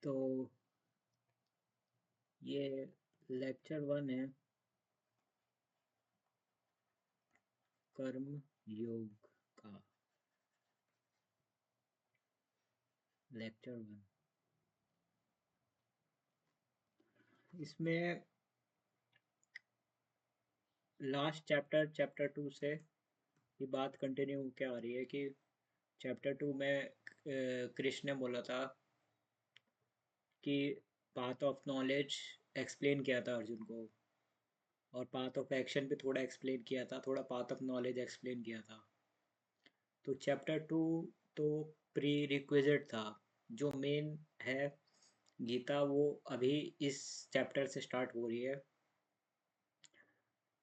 तो ये लेक्चर 1 है, कर्म योग का लेक्चर 1। इसमें लास्ट चैप्टर 2 से ये बात कंटिन्यू होके आ रही है कि चैप्टर 2 में कृष्ण ने बोला था कि पाथ ऑफ नॉलेज एक्सप्लेन किया था अर्जुन को, और पाथ ऑफ एक्शन भी थोड़ा एक्सप्लेन किया था, थोड़ा पाथ ऑफ नॉलेज एक्सप्लेन किया था। तो चैप्टर 2 तो प्री रिक्विजिट था, जो मेन है गीता वो अभी इस चैप्टर से स्टार्ट हो रही है।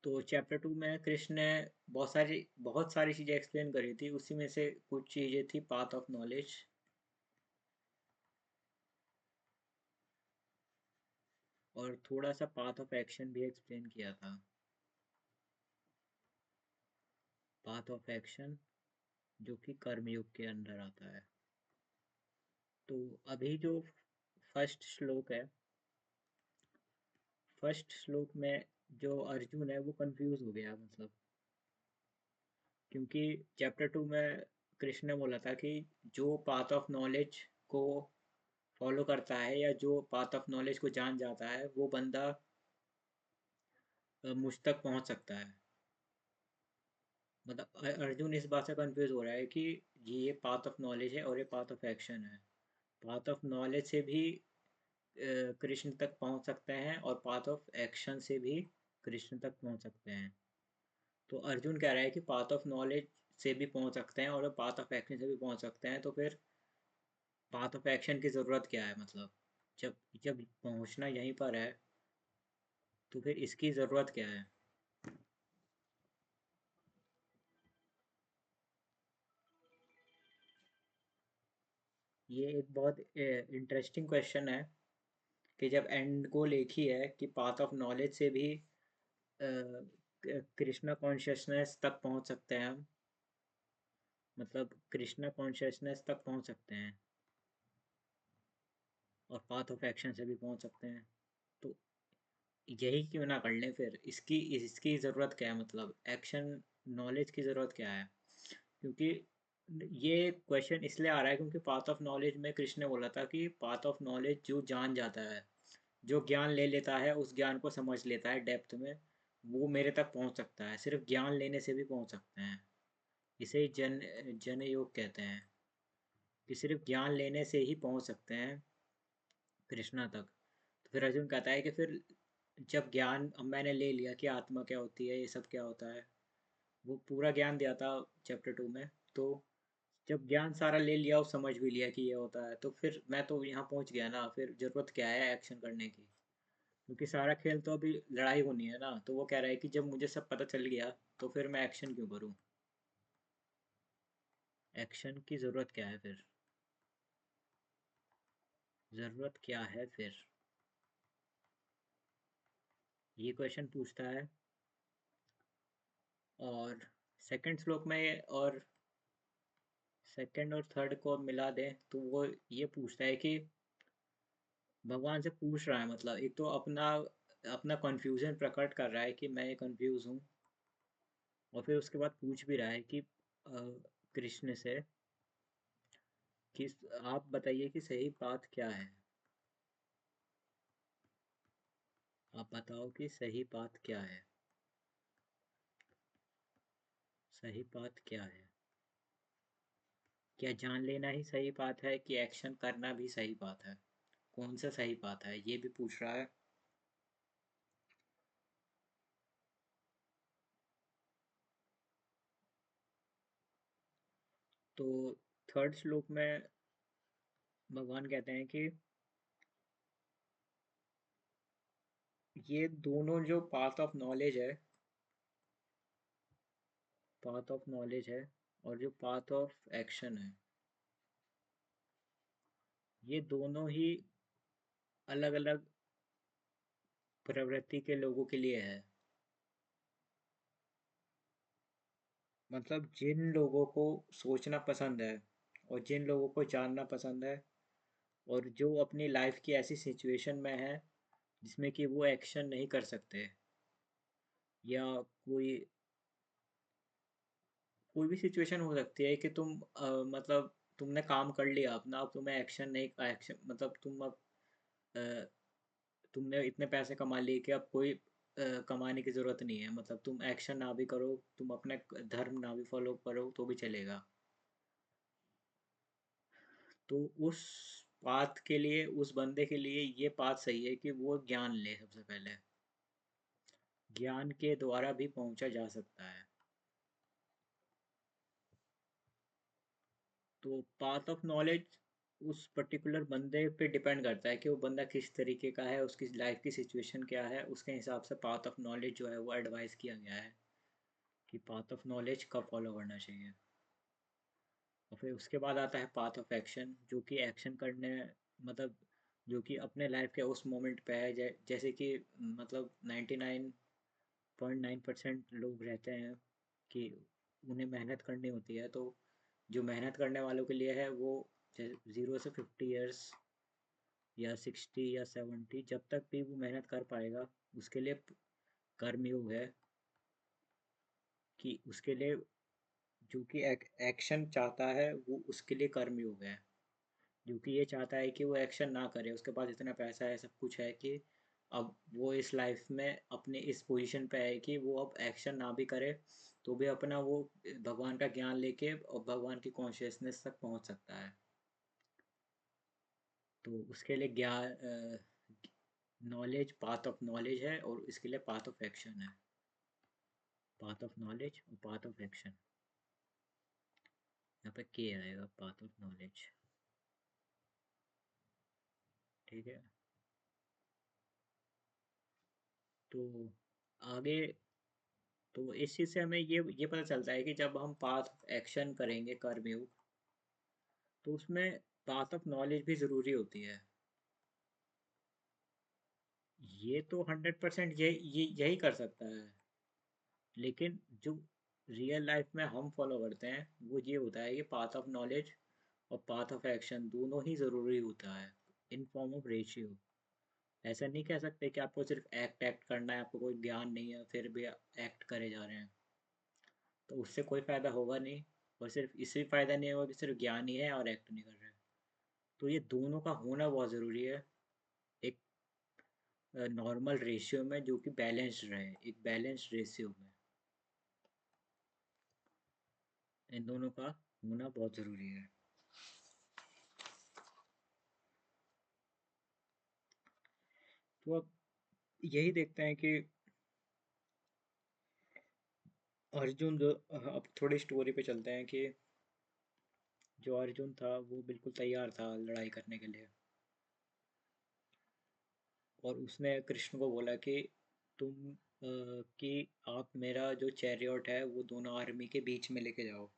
तो चैप्टर 2 में कृष्ण ने बहुत सारी चीज़ें एक्सप्लेन करी थी, उसी में से कुछ चीज़ें थी पाथ ऑफ नॉलेज, और थोड़ा सा पाथ ऑफ एक्शन भी एक्सप्लेन किया था। पाथ ऑफ एक्शन जो कि कर्मयोग के अंदर आता है। तो अभी जो फर्स्ट श्लोक है, फर्स्ट श्लोक में जो अर्जुन है वो कंफ्यूज हो गया, मतलब क्योंकि चैप्टर 2 में कृष्ण ने बोला था कि जो पाथ ऑफ नॉलेज को फॉलो करता है या जो पाथ ऑफ नॉलेज को जान जाता है वो बंदा मुझ तक पहुंच सकता है। मतलब अर्जुन इस बात से कंफ्यूज हो रहा है कि ये पाथ ऑफ नॉलेज है और ये पाथ ऑफ एक्शन है। पाथ ऑफ नॉलेज से भी कृष्ण तक पहुंच सकते हैं और पाथ ऑफ एक्शन से भी कृष्ण तक पहुंच सकते हैं। तो अर्जुन कह रहा है कि पाथ ऑफ नॉलेज से भी पहुंच सकते हैं और पाथ ऑफ एक्शन से भी पहुंच सकते हैं, तो फिर पाथ ऑफ एक्शन की ज़रूरत क्या है? मतलब जब जब पहुंचना यहीं पर है तो फिर इसकी ज़रूरत क्या है? ये एक बहुत इंटरेस्टिंग क्वेश्चन है कि जब एंड गोल एक ही है कि पाथ ऑफ नॉलेज से भी कृष्णा कॉन्शियसनेस तक पहुंच सकते हैं हम, मतलब कृष्णा कॉन्शियसनेस तक पहुंच सकते हैं और पाथ ऑफ एक्शन से भी पहुंच सकते हैं। तो यही क्यों ना कर लें फिर? इसकी इसकी ज़रूरत क्या है? मतलब एक्शन नॉलेज की ज़रूरत क्या है? क्योंकि ये क्वेश्चन इसलिए आ रहा है क्योंकि पाथ ऑफ नॉलेज में कृष्ण ने बोला था कि पाथ ऑफ नॉलेज जो जान जाता है, जो ज्ञान ले लेता है, उस ज्ञान को समझ लेता है डेप्थ में, वो मेरे तक पहुंच सकता है। सिर्फ ज्ञान लेने से भी पहुंच सकते हैं। इसे जन योग कहते हैं कि सिर्फ ज्ञान लेने से ही पहुंच सकते हैं कृष्णा तक। तो फिर अर्जुन कहता है कि फिर जब ज्ञान अब मैंने ले लिया कि आत्मा क्या होती है, ये सब क्या होता है, वो पूरा ज्ञान दिया था चैप्टर 2 में। तो जब ज्ञान सारा ले लिया और समझ भी लिया कि ये होता है, तो फिर मैं तो यहाँ पहुँच गया ना, फिर ज़रूरत क्या है एक्शन करने की? क्योंकि सारा खेल तो अभी लड़ाई होनी है ना। तो वो कह रहा है कि जब मुझे सब पता चल गया तो फिर मैं एक्शन क्यों करूँ? एक्शन की ज़रूरत क्या है फिर? ज़रूरत क्या है फिर? ये क्वेश्चन पूछता है। और सेकंड श्लोक में, और सेकंड और थर्ड को मिला दें तो वो ये पूछता है कि भगवान से पूछ रहा है, मतलब एक तो अपना अपना कन्फ्यूजन प्रकट कर रहा है कि मैं कंफ्यूज हूँ, और फिर उसके बाद पूछ भी रहा है कि कृष्ण से कि आप बताइए कि सही बात क्या है? आप बताओ कि सही बात क्या है? सही बात क्या है? क्या जान लेना ही सही बात है कि एक्शन करना भी सही बात है? कौन सा सही बात है ये भी पूछ रहा है। तो थर्ड श्लोक में भगवान कहते हैं कि ये दोनों जो पाथ ऑफ नॉलेज है, पाथ ऑफ नॉलेज है और जो पाथ ऑफ एक्शन है, ये दोनों ही अलग अलग प्रवृत्ति के लोगों के लिए है। मतलब जिन लोगों को सोचना पसंद है और जिन लोगों को जानना पसंद है, और जो अपनी लाइफ की ऐसी सिचुएशन में है जिसमें कि वो एक्शन नहीं कर सकते, या कोई कोई भी सिचुएशन हो सकती है कि तुम मतलब तुमने काम कर लिया अपना, अब तुम्हें एक्शन नहीं, एक्शन मतलब तुम अब अ, तुमने इतने पैसे कमा लिए कि अब कोई कमाने की ज़रूरत नहीं है, मतलब तुम एक्शन ना भी करो, तुम अपने धर्म ना भी फॉलो करो तो भी चलेगा। तो उस पाथ के लिए, उस बंदे के लिए ये पाथ सही है कि वो ज्ञान ले सबसे पहले। ज्ञान के द्वारा भी पहुंचा जा सकता है। तो पाथ ऑफ नॉलेज उस पर्टिकुलर बंदे पे डिपेंड करता है कि वो बंदा किस तरीके का है, उसकी लाइफ की सिचुएशन क्या है, उसके हिसाब से पाथ ऑफ नॉलेज जो है वो एडवाइस किया गया है कि पाथ ऑफ नॉलेज कब फॉलो करना चाहिए। और फिर उसके बाद आता है पाथ ऑफ एक्शन, जो कि एक्शन करने, मतलब जो कि अपने लाइफ के उस मोमेंट पे है, जैसे कि मतलब 99.9% लोग रहते हैं कि उन्हें मेहनत करनी होती है। तो जो मेहनत करने वालों के लिए है वो 0 से 50 ईयर्स या 60 या 70, जब तक भी वो मेहनत कर पाएगा उसके लिए कर्मयोग है। कि उसके लिए जो कि एक्शन चाहता है वो उसके लिए कर्मयोग है। जो कि ये चाहता है कि वो एक्शन ना करे, उसके पास इतना पैसा है, सब कुछ है कि अब वो इस लाइफ में अपने इस पोजीशन पे है कि वो अब एक्शन ना भी करे तो भी अपना वो भगवान का ज्ञान लेके और भगवान की कॉन्शियसनेस तक पहुंच सकता है। तो उसके लिए ज्ञान, नॉलेज पाथ ऑफ नॉलेज है और इसके लिए पाथ ऑफ एक्शन है। पाथ ऑफ नॉलेज और पाथ ऑफ एक्शन, यहाँ पे के आएगा, पाथ ऑफ नॉलेज। ठीक है। तो आगे, तो इस चीज़ से हमें ये पता चलता है कि जब हम पाथ एक्शन करेंगे कर्मयोग, तो उसमें पाथ ऑफ नॉलेज भी ज़रूरी होती है। ये तो 100% यही कर सकता है, लेकिन जो रियल लाइफ में हम फॉलो करते हैं वो ये होता है कि पाथ ऑफ नॉलेज और पाथ ऑफ एक्शन दोनों ही ज़रूरी होता है, इन फॉर्म ऑफ रेशियो। ऐसा नहीं कह सकते कि आपको सिर्फ एक्ट एक्ट करना है, आपको कोई ज्ञान नहीं है फिर भी एक्ट करे जा रहे हैं, तो उससे कोई फ़ायदा होगा नहीं। और सिर्फ इससे भी फ़ायदा नहीं होगा कि सिर्फ ज्ञान ही है और एक्ट नहीं कर रहे हैं। तो ये दोनों का होना बहुत ज़रूरी है, एक नॉर्मल रेशियो में जो कि बैलेंस्ड रहे, एक बैलेंस्ड रेशियो में इन दोनों का होना बहुत ज़रूरी है। तो अब यही देखते हैं कि अर्जुन जो, अब थोड़ी स्टोरी पे चलते हैं कि जो अर्जुन था वो बिल्कुल तैयार था लड़ाई करने के लिए, और उसने कृष्ण को बोला कि कि आप मेरा जो चैरियट है वो दोनों आर्मी के बीच में लेके जाओ।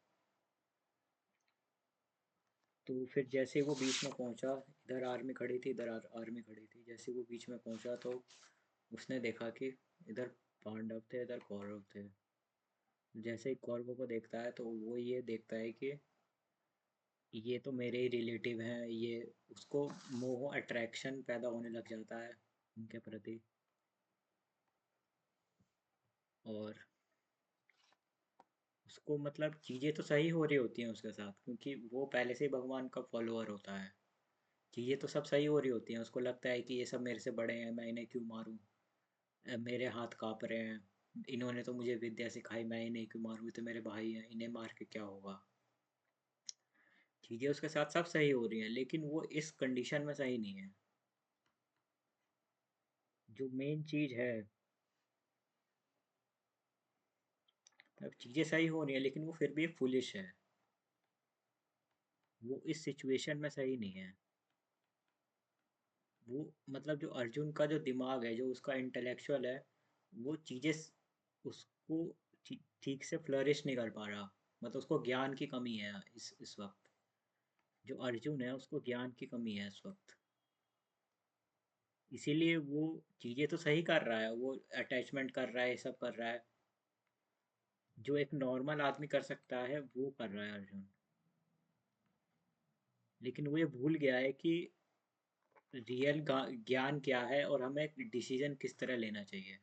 तो फिर जैसे वो बीच में पहुंचा, इधर आर्मी खड़ी थी, इधर आर्मी खड़ी थी, जैसे वो बीच में पहुंचा तो उसने देखा कि इधर पांडव थे, इधर कौरव थे। जैसे ही कौरवों को देखता है तो वो ये देखता है कि ये तो मेरे ही रिलेटिव हैं, ये उसको मोह अट्रैक्शन पैदा होने लग जाता है उनके प्रति। और उसको मतलब चीज़ें तो सही हो रही होती हैं उसके साथ, क्योंकि वो पहले से ही भगवान का फॉलोअर होता है। चीज़ें तो सब सही हो रही होती हैं, उसको लगता है कि ये सब मेरे से बड़े हैं, मैं इन्हें क्यों मारूं, मेरे हाथ काँप रहे हैं, इन्होंने तो मुझे विद्या सिखाई, मैं इन्हें क्यों मारूं, ये तो मेरे भाई हैं, इन्हें मार के क्या होगा। चीज़ें उसके साथ सब सही हो रही हैं, लेकिन वो इस कंडीशन में सही नहीं है। जो मेन चीज़ है, अब चीज़ें सही हो रही हैं लेकिन वो फिर भी फुलिश है, वो इस सिचुएशन में सही नहीं है। वो मतलब जो अर्जुन का जो दिमाग है, जो उसका इंटेलेक्चुअल है, वो चीज़ें उसको ठीक से फ्लरिश नहीं कर पा रहा, मतलब उसको ज्ञान की कमी है इस वक्त। जो अर्जुन है उसको ज्ञान की कमी है इस वक्त, इसीलिए वो चीज़ें तो सही कर रहा है, वो अटैचमेंट कर रहा है, ये सब कर रहा है, जो एक नॉर्मल आदमी कर सकता है वो कर रहा है अर्जुन। लेकिन वो ये भूल गया है कि रियल ज्ञान क्या है और हमें डिसीजन किस तरह लेना चाहिए।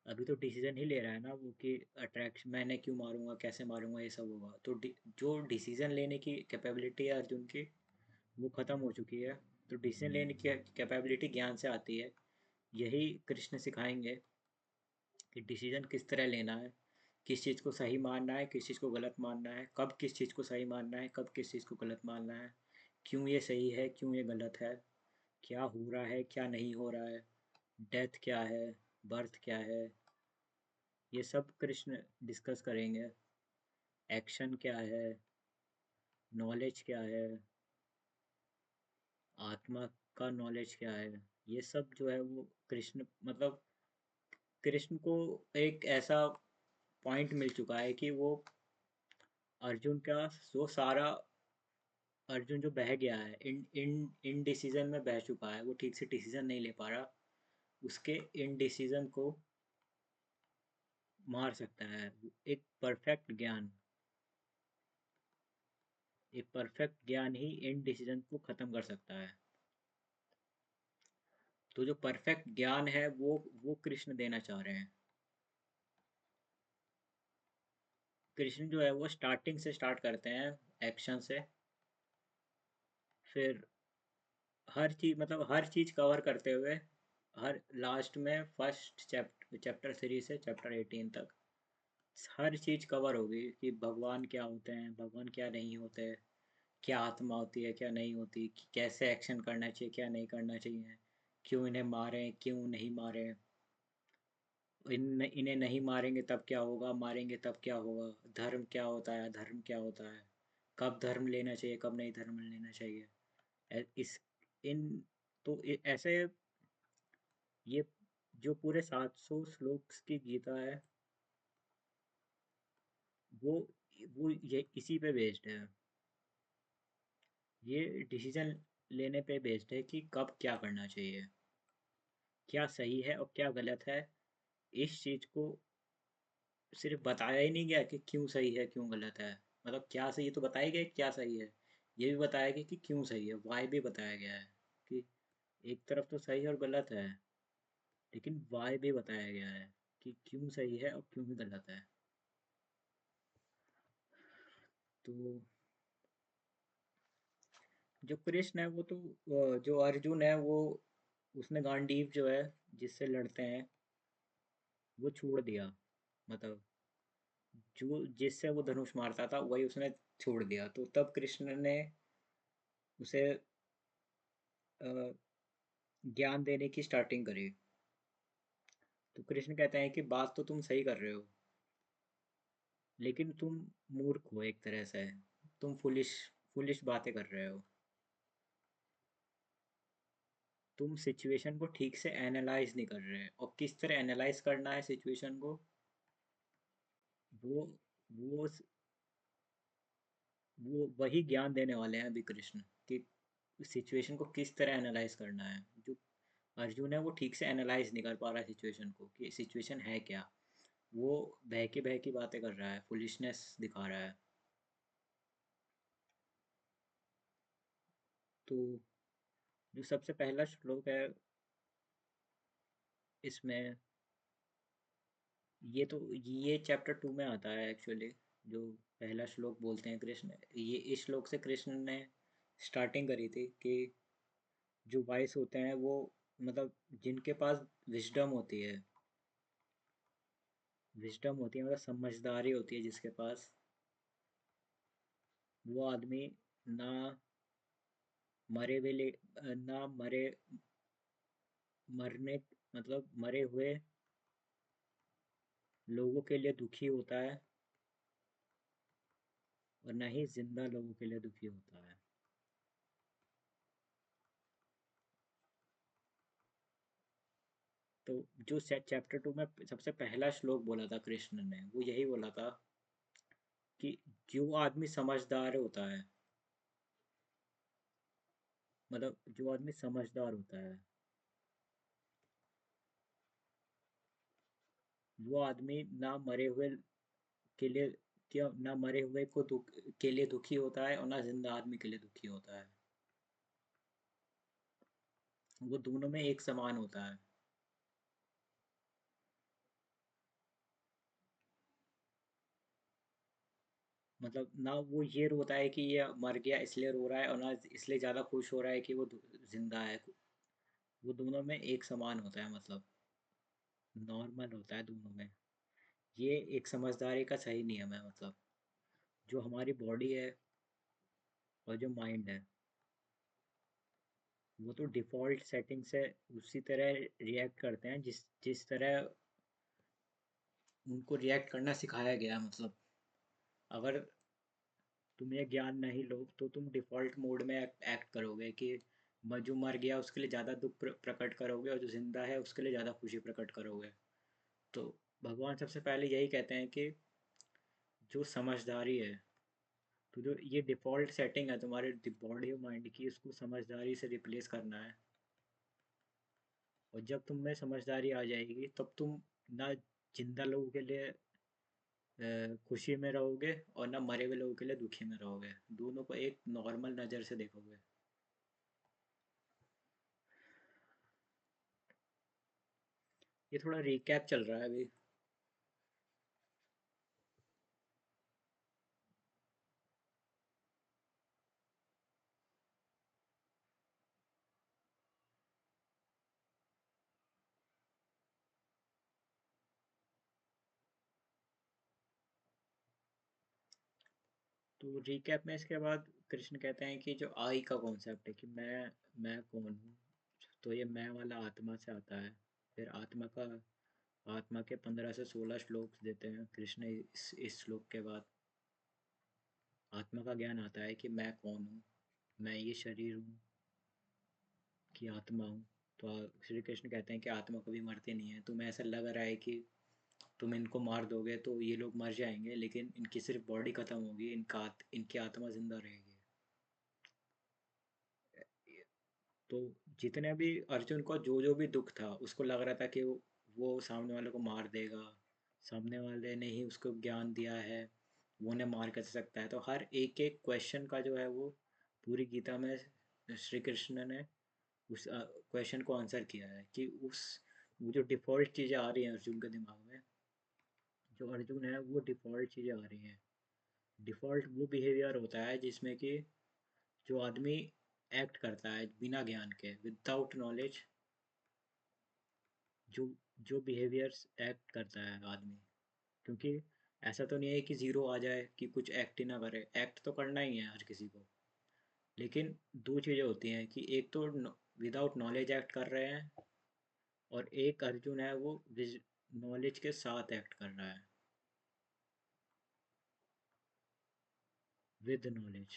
अभी तो डिसीजन ही ले रहा है ना वो कि अट्रैक्शन, मैंने क्यों मारूंगा, कैसे मारूंगा, ये सब होगा। तो जो डिसीजन लेने की कैपेबिलिटी है अर्जुन की, वो ख़त्म हो चुकी है। तो डिसीजन लेने की कैपेबिलिटी ज्ञान से आती है। यही कृष्ण सिखाएंगे कि डिसीजन किस तरह लेना है, किस चीज़ को सही मानना है, किस चीज़ को गलत मानना है, कब किस चीज़ को सही मानना है, कब किस चीज़ को गलत मानना है, क्यों ये सही है, क्यों ये गलत है, क्या हो रहा है, क्या नहीं हो रहा है, डेथ क्या है, बर्थ क्या है, ये सब कृष्ण डिस्कस करेंगे। एक्शन क्या है, नॉलेज क्या है, आत्मा का नॉलेज क्या है, ये सब जो है वो कृष्ण, मतलब कृष्ण को एक ऐसा पॉइंट मिल चुका है कि वो अर्जुन का जो सारा, अर्जुन जो बह गया है, इन इन इन डिसीजन में बह चुका है, वो ठीक से डिसीजन नहीं ले पा रहा, उसके इन डिसीजन को मार सकता है एक परफेक्ट ज्ञान। एक परफेक्ट ज्ञान ही इन डिसीजन को खत्म कर सकता है। तो जो परफेक्ट ज्ञान है वो कृष्ण देना चाह रहे हैं। कृष्ण जो है वो स्टार्टिंग से स्टार्ट करते हैं, एक्शन से, फिर हर चीज, मतलब हर चीज कवर करते हुए, हर लास्ट में फर्स्ट चैप्टर 3 से चैप्टर 18 तक हर चीज कवर होगी कि भगवान क्या होते हैं, भगवान क्या नहीं होते, क्या आत्मा होती है, क्या नहीं होती, कैसे एक्शन करना चाहिए, क्या नहीं करना चाहिए, क्यों इन्हें मारें, क्यों नहीं मारें, इन्हें नहीं मारेंगे तब क्या होगा, मारेंगे तब क्या होगा, धर्म क्या होता है, धर्म क्या होता है, कब धर्म लेना चाहिए, कब नहीं धर्म लेना चाहिए। इस इन तो ऐसे ये जो पूरे 700 श्लोक की गीता है, वो वो ये इसी पे बेस्ड है। ये डिसीजन लेने पे बेस्ड है कि कब क्या करना चाहिए, क्या सही है और क्या गलत है। इस चीज को सिर्फ बताया ही नहीं गया कि क्यों सही है, क्यों गलत है, मतलब क्या सही है तो बताया गया क्या सही है, ये भी बताया गया कि क्यों सही है, वाई भी बताया गया है कि एक तरफ तो सही और गलत है, लेकिन वाई भी बताया गया है कि क्यों सही है और क्यों गलत है। तो जो कृष्ण है वो तो जो अर्जुन है वो, उसने गांडीव जो है जिससे लड़ते हैं वो छोड़ दिया, मतलब जो जिससे वो धनुष मारता था वही उसने छोड़ दिया। तो तब कृष्ण ने उसे अ, ज्ञान देने की स्टार्टिंग करी। तो कृष्ण कहते हैं कि बात तो तुम सही कर रहे हो, लेकिन तुम मूर्ख हो एक तरह से, तुम फुलिश फुलिश बातें कर रहे हो, तुम सिचुएशन को ठीक से एनालाइज नहीं कर रहे। और किस तरह एनालाइज करना है सिचुएशन को, वो वो वो वही ज्ञान देने वाले हैं अभी कृष्ण, कि सिचुएशन को किस तरह एनालाइज करना है। जो अर्जुन है वो ठीक से एनालाइज नहीं कर पा रहा है सिचुएशन को, कि सिचुएशन है क्या। वो बह की बातें कर रहा है, फुलिशनेस दिखा रहा है। तो जो सबसे पहला श्लोक है इसमें, ये चैप्टर 2 में आता है एक्चुअली। जो पहला श्लोक बोलते हैं कृष्ण, ये इस श्लोक से कृष्ण ने स्टार्टिंग करी थी कि जो वाइस होते हैं वो, मतलब जिनके पास विजडम होती है, विजडम होती है मतलब समझदारी होती है जिसके पास, वो आदमी ना मरे वेले ना मरे मरने, मतलब मरे हुए लोगों के लिए दुखी होता है, और ना ही जिंदा लोगों के लिए दुखी होता है। तो जो चैप्टर 2 में सबसे पहला श्लोक बोला था कृष्ण ने, वो यही बोला था कि जो आदमी समझदार होता है, मतलब जो आदमी समझदार होता है, वो आदमी ना मरे हुए के लिए, क्या ना मरे हुए को दुख के लिए दुखी होता है, और ना जिंदा आदमी के लिए दुखी होता है। वो दोनों में एक समान होता है। मतलब ना वो ये रोता है कि ये मर गया इसलिए रो रहा है, और ना इसलिए ज़्यादा खुश हो रहा है कि वो जिंदा है। वो दोनों में एक समान होता है, मतलब नॉर्मल होता है दोनों में। ये एक समझदारी का सही नियम है। मतलब जो हमारी बॉडी है और जो माइंड है, वो तो डिफ़ॉल्ट सेटिंग से उसी तरह रिएक्ट करते हैं जिस जिस तरह उनको रिएक्ट करना सिखाया गया है। मतलब अगर तुम्हें ज्ञान नहीं लो तो तुम डिफ़ॉल्ट मोड में एक्ट करोगे कि जो मर गया उसके लिए ज़्यादा दुख प्रकट करोगे, और जो जिंदा है उसके लिए ज़्यादा खुशी प्रकट करोगे। तो भगवान सबसे पहले यही कहते हैं कि जो समझदारी है, तो जो ये डिफ़ॉल्ट सेटिंग है तुम्हारे बॉडी और माइंड की, उसको समझदारी से रिप्लेस करना है। और जब तुम में समझदारी आ जाएगी तब तुम ना जिंदा लोगों के लिए खुशी में रहोगे, और ना मरे हुए लोगों के लिए दुखी में रहोगे। दोनों को एक नॉर्मल नज़र से देखोगे। ये थोड़ा रिकैप चल रहा है अभी। तो रिकैप में इसके बाद कृष्ण कहते हैं कि जो आई का कॉन्सेप्ट है कि मैं कौन हूँ, तो ये मैं वाला आत्मा से आता है। फिर आत्मा के 15 से 16 श्लोक देते हैं कृष्ण। इस श्लोक के बाद आत्मा का ज्ञान आता है कि मैं कौन हूँ। मैं ये शरीर हूँ कि आत्मा हूँ। तो श्री कृष्ण कहते हैं कि आत्मा कभी मरती नहीं है। तुम्हें ऐसा लग रहा है कि तुम इनको मार दोगे तो ये लोग मर जाएंगे, लेकिन इनकी सिर्फ बॉडी खत्म होगी, इनकी आत्मा जिंदा रहेगी। तो जितने भी अर्जुन को जो जो भी दुख था, उसको लग रहा था कि वो सामने वाले को मार देगा, सामने वाले ने ही उसको ज्ञान दिया है, वो उन्हें मार कैसे सकता है। तो हर एक एक क्वेश्चन का जो है वो पूरी गीता में श्री कृष्ण ने उस क्वेश्चन को आंसर किया है कि उस वो जो डिफ़ॉल्ट चीज़ें आ रही हैं अर्जुन के दिमाग में, जो अर्जुन है वो डिफ़ॉल्ट चीज़ें आ रही हैं। डिफ़ॉल्ट वो बिहेवियर होता है जिसमें कि जो आदमी एक्ट करता है बिना ज्ञान के, विदाउट नॉलेज, जो जो बिहेवियर्स एक्ट करता है आदमी। क्योंकि ऐसा तो नहीं है कि ज़ीरो आ जाए कि कुछ एक्ट ही ना करे, एक्ट तो करना ही है हर किसी को। लेकिन दो चीज़ें होती हैं कि एक तो विदाउट नॉलेज एक्ट कर रहे हैं, और एक अर्जुन है वो नॉलेज के साथ एक्ट कर रहा है, विद नॉलेज।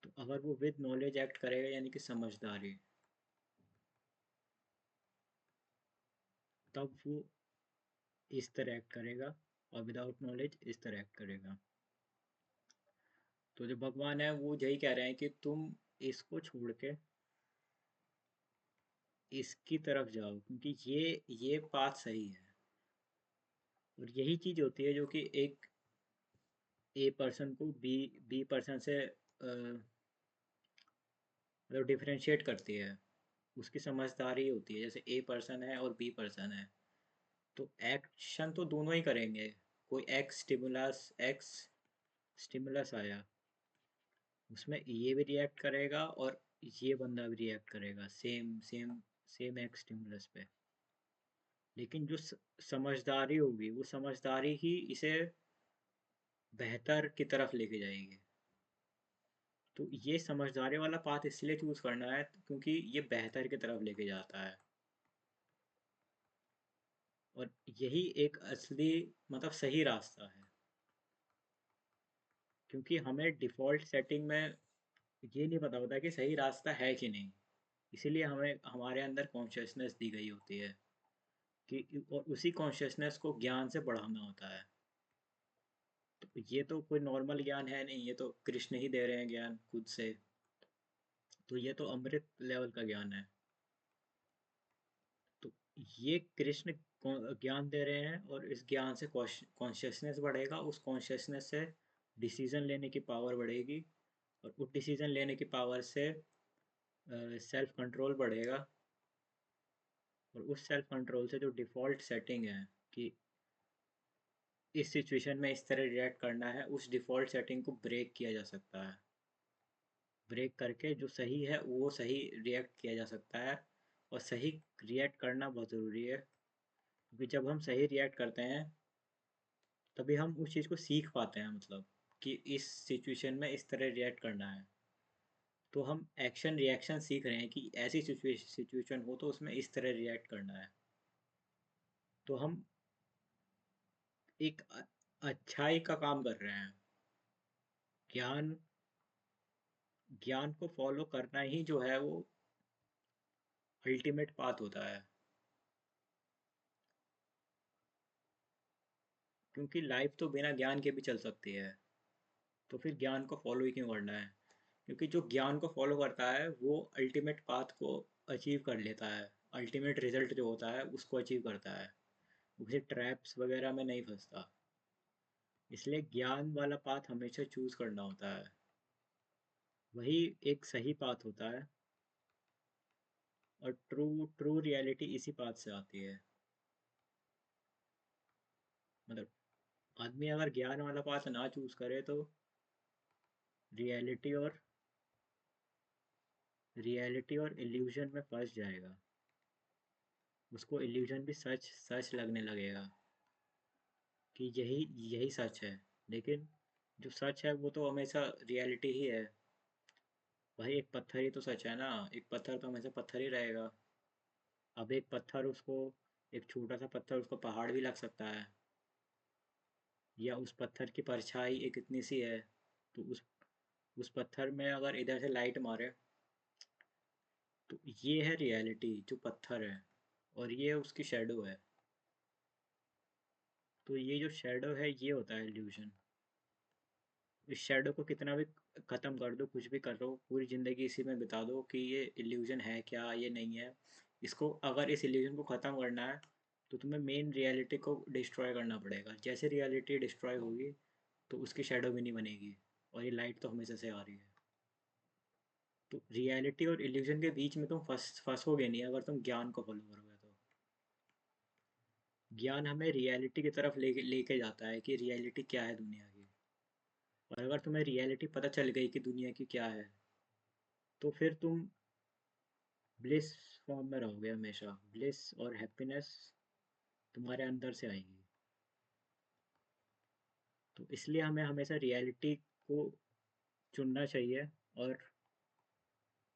तो अगर वो विद नॉलेज एक्ट करेगा यानी कि समझदारी, तब वो इस तरह एक्ट करेगा, और विदाउट नॉलेज इस तरह एक्ट करेगा। तो जो भगवान है वो यही कह रहे हैं कि तुम इसको छोड़ के इसकी तरफ जाओ, क्योंकि ये पाथ सही है। और यही चीज होती है जो कि एक ए पर्सन को बी पर्सन से मतलब डिफरेंशिएट करती है। उसकी समझदारी होती है। जैसे ए पर्सन है और बी पर्सन है, तो एक्शन तो दोनों ही करेंगे। कोई एक्स स्टिमुलस आया, उसमें ये भी रिएक्ट करेगा और ये बंदा भी रिएक्ट करेगा same same same x stimulus पे। लेकिन जो समझदारी होगी, वो समझदारी ही इसे बेहतर की तरफ लेके जाएगी। तो ये समझदारी वाला पाथ इसलिए चूज करना है क्योंकि ये बेहतर की तरफ लेके जाता है। और यही एक असली मतलब सही रास्ता है। क्योंकि हमें डिफ़ॉल्ट सेटिंग में ये नहीं पता होता कि सही रास्ता है कि नहीं। इसीलिए हमें हमारे अंदर कॉन्शियसनेस दी गई होती है कि और उसी कॉन्शियसनेस को ज्ञान से बढ़ाना होता है। तो ये तो कोई नॉर्मल ज्ञान है नहीं, ये तो कृष्ण ही दे रहे हैं ज्ञान खुद से। तो ये तो अमृत लेवल का ज्ञान है। तो ये कृष्ण ज्ञान दे रहे हैं, और इस ज्ञान से कॉन्शियसनेस बढ़ेगा, उस कॉन्शियसनेस से डिसीजन लेने की पावर बढ़ेगी, और उस डिसीजन लेने की पावर से सेल्फ कंट्रोल बढ़ेगा, और उस सेल्फ कंट्रोल से जो डिफ़ॉल्ट सेटिंग है कि इस सिचुएशन में इस तरह रिएक्ट करना है, उस डिफ़ॉल्ट सेटिंग को ब्रेक किया जा सकता है। ब्रेक करके जो सही है वो सही रिएक्ट किया जा सकता है, और सही रिएक्ट करना बहुत ज़रूरी है, क्योंकि जब हम सही रिएक्ट करते हैं तभी हम उस चीज़ को सीख पाते हैं, मतलब कि इस सिचुएशन में इस तरह रिएक्ट करना है। तो हम एक्शन रिएक्शन सीख रहे हैं कि ऐसी सिचुएशन हो तो उसमें इस तरह रिएक्ट करना है। तो हम एक अच्छाई का काम कर रहे हैं। ज्ञान ज्ञान को फॉलो करना ही जो है वो अल्टीमेट पाथ होता है, क्योंकि लाइफ तो बिना ज्ञान के भी चल सकती है। तो फिर ज्ञान को फॉलो ही क्यों करना है? क्योंकि जो ज्ञान को फॉलो करता है वो अल्टीमेट पाथ को अचीव कर लेता है, अल्टीमेट रिजल्ट जो होता है उसको अचीव करता है, वो किसी ट्रैप्स वगैरह में नहीं फंसता। इसलिए ज्ञान वाला पाथ हमेशा चूज करना होता है, वही एक सही पाथ होता है। और ट्रू ट्रू रियलिटी इसी पाथ से आती है। मतलब आदमी अगर ज्ञान वाला पाथ ना चूज करे तो रियलिटी और इल्यूजन में फंस जाएगा। उसको इल्यूजन भी सच सच लगने लगेगा कि यही यही सच है। लेकिन जो सच है वो तो हमेशा रियलिटी ही है। भाई एक पत्थर ही तो सच है ना, एक पत्थर तो हमेशा पत्थर ही रहेगा। अब एक पत्थर उसको, एक छोटा सा पत्थर उसको पहाड़ भी लग सकता है, या उस पत्थर की परछाई एक इतनी सी है, तो उस पत्थर में अगर इधर से लाइट मारे तो ये है रियलिटी जो पत्थर है, और ये उसकी शेडो है। तो ये जो शेडो है ये होता है इल्यूजन। इस शैडो को कितना भी ख़त्म कर दो, कुछ भी कर दो, पूरी ज़िंदगी इसी में बिता दो कि ये इल्यूजन है क्या ये नहीं है। इसको अगर इस इल्यूजन को ख़त्म करना है तो तुम्हें मेन रियलिटी को डिस्ट्रॉय करना पड़ेगा। जैसे रियलिटी डिस्ट्रॉय होगी तो उसकी शैडो भी नहीं बनेगी, और ये लाइट तो हमेशा से आ रही है। तो रियलिटी और इल्यूजन के बीच में तुम फंसोगे नहीं अगर तुम ज्ञान को फॉलो करोगे तो। ज्ञान हमें रियलिटी की तरफ लेके लेके जाता है कि रियलिटी क्या है दुनिया की। और अगर तुम्हें रियलिटी पता चल गई कि दुनिया की क्या है, तो फिर तुम ब्लिस फॉर्म में रहोगे हमेशा। ब्लिस और हैप्पीनेस तुम्हारे अंदर से आएगी। तो इसलिए हमें हमेशा रियलिटी को चुनना चाहिए। और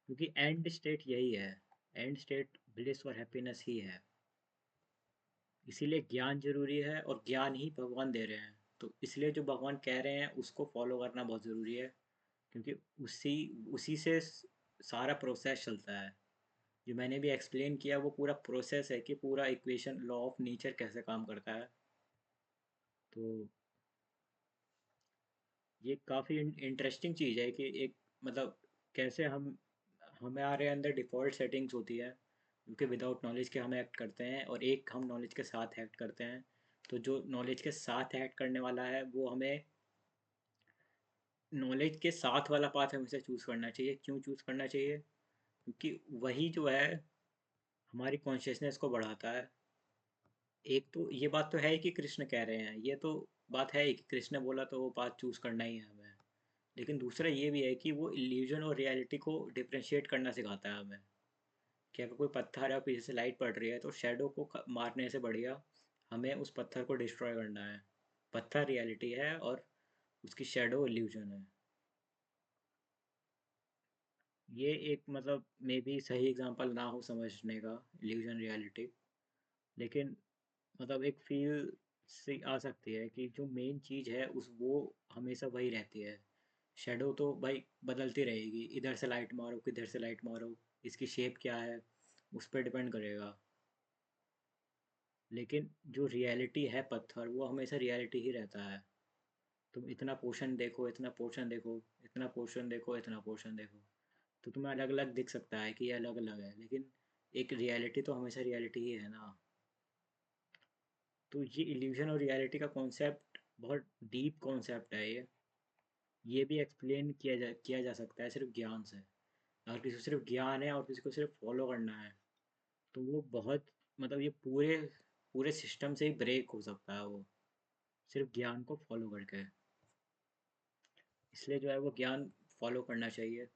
क्योंकि एंड स्टेट यही है, एंड स्टेट ब्लिस और हैप्पीनेस ही है। इसीलिए ज्ञान जरूरी है, और ज्ञान ही भगवान दे रहे हैं। तो इसलिए जो भगवान कह रहे हैं उसको फॉलो करना बहुत ज़रूरी है, क्योंकि उसी उसी से सारा प्रोसेस चलता है। जो मैंने भी एक्सप्लेन किया वो पूरा प्रोसेस है कि पूरा इक्वेशन लॉ ऑफ नेचर कैसे काम करता है। तो ये काफ़ी इंटरेस्टिंग चीज़ है कि एक, मतलब कैसे हम, हमारे अंदर डिफ़ॉल्ट सेटिंग्स होती है क्योंकि विदाउट नॉलेज के हम एक्ट करते हैं, और एक हम नॉलेज के साथ एक्ट करते हैं। तो जो नॉलेज के साथ एक्ट करने वाला है वो हमें नॉलेज के साथ वाला पाथ हमेशा चूज़ करना चाहिए। क्यों चूज़ करना चाहिए? क्योंकि वही जो है हमारी कॉन्शियसनेस को बढ़ाता है। एक तो ये बात तो है ही कि कृष्ण कह रहे हैं, ये तो बात है ही कि कृष्ण बोला तो वो पाथ चूज़ करना ही है हमें। लेकिन दूसरा ये भी है कि वो इल्यूजन और रियलिटी को डिफरेंशिएट करना सिखाता है हमें, कि अगर कोई पत्थर है पीछे से लाइट पड़ रही है तो शेडो को मारने से बढ़िया हमें उस पत्थर को डिस्ट्रॉय करना है। पत्थर रियलिटी है और उसकी शेडो इल्यूजन है। ये एक, मतलब मे बी सही एग्जांपल ना हो समझने का, इल्यूजन रियलिटी, लेकिन मतलब एक फील से आ सकती है कि जो मेन चीज़ है उस वो हमेशा वही रहती है। शेडो तो भाई बदलती रहेगी, इधर से लाइट मारो किधर से लाइट मारो, इसकी शेप क्या है उस पर डिपेंड करेगा। लेकिन जो रियलिटी है पत्थर वो हमेशा रियलिटी ही रहता है। तुम इतना पोर्शन देखो, इतना पोर्शन देखो, इतना पोर्शन देखो, इतना पोर्शन देखो, तो तुम्हें अलग अलग दिख सकता है कि ये अलग अलग है, लेकिन एक रियलिटी तो हमेशा रियलिटी ही है ना। तो ये इल्यूजन और रियलिटी का कॉन्सेप्ट बहुत डीप कॉन्सेप्ट है ये भी एक्सप्लेन किया जा सकता है सिर्फ ज्ञान से। अगर किसी को सिर्फ ज्ञान है और किसी को सिर्फ फॉलो करना है, तो वो बहुत मतलब ये पूरे पूरे सिस्टम से ही ब्रेक हो सकता है वो, सिर्फ ज्ञान को फॉलो करके। इसलिए जो है वो ज्ञान फॉलो करना चाहिए।